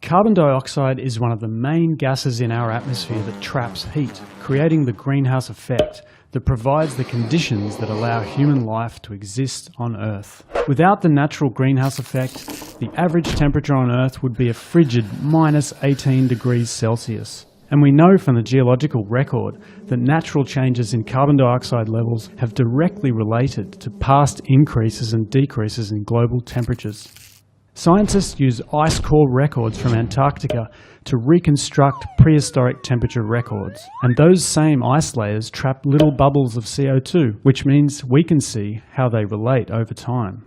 Carbon dioxide is one of the main gases in our atmosphere that traps heat, creating the greenhouse effect that provides the conditions that allow human life to exist on Earth. Without the natural greenhouse effect, the average temperature on Earth would be a frigid minus 18 degrees Celsius. And we know from the geological record that natural changes in carbon dioxide levels have directly related to past increases and decreases in global temperatures. Scientists use ice core records from Antarctica to reconstruct prehistoric temperature records. And those same ice layers trap little bubbles of CO2, which means we can see how they relate over time.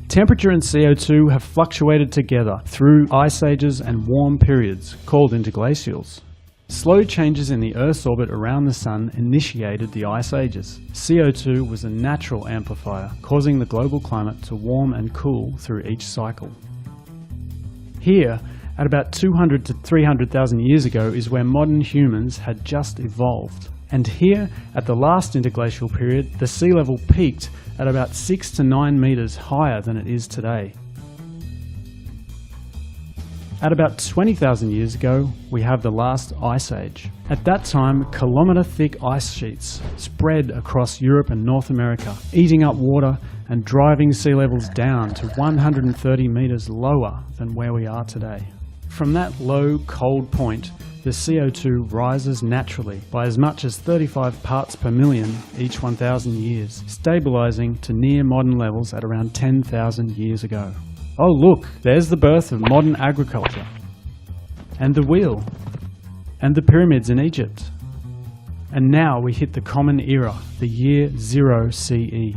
Temperature and CO2 have fluctuated together through ice ages and warm periods, called interglacials. Slow changes in the Earth's orbit around the Sun initiated the ice ages. CO2 was a natural amplifier, causing the global climate to warm and cool through each cycle. Here, at about 200 to 300,000 years ago, is where modern humans had just evolved. And here, at the last interglacial period, the sea level peaked at about 6 to 9 meters higher than it is today. At about 20,000 years ago, we have the last ice age. At that time, kilometre-thick ice sheets spread across Europe and North America, eating up water and driving sea levels down to 130 metres lower than where we are today. From that low, cold point, the CO2 rises naturally by as much as 35 parts per million each 1,000 years, stabilising to near modern levels at around 10,000 years ago. Oh look, there's the birth of modern agriculture, and the wheel, and the pyramids in Egypt. And now we hit the common era, the year 0 CE.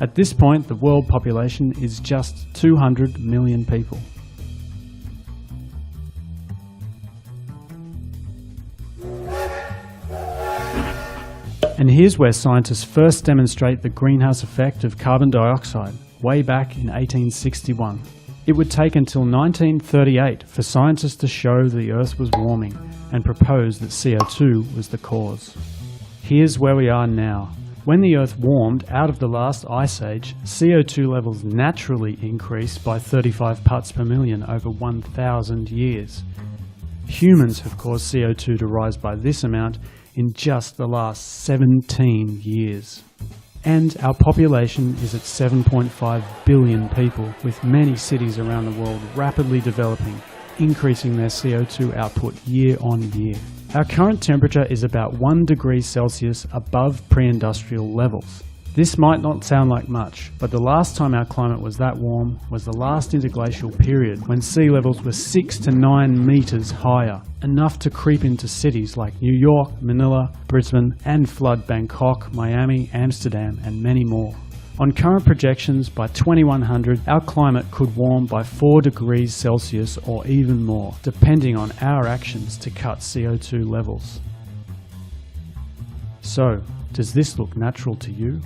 At this point, the world population is just 200 million people. And here's where scientists first demonstrate the greenhouse effect of carbon dioxide, way back in 1861. It would take until 1938 for scientists to show the Earth was warming and propose that CO2 was the cause. Here's where we are now. When the Earth warmed out of the last ice age, CO2 levels naturally increased by 35 parts per million over 1,000 years. Humans have caused CO2 to rise by this amount in just the last 17 years. And our population is at 7.5 billion people, with many cities around the world rapidly developing, increasing their CO2 output year on year. Our current temperature is about 1 degree Celsius above pre-industrial levels. This might not sound like much, but the last time our climate was that warm was the last interglacial period, when sea levels were 6 to 9 meters higher, enough to creep into cities like New York, Manila, Brisbane, and flood Bangkok, Miami, Amsterdam, and many more. On current projections, by 2100, our climate could warm by 4 degrees Celsius or even more, depending on our actions to cut CO2 levels. So, does this look natural to you?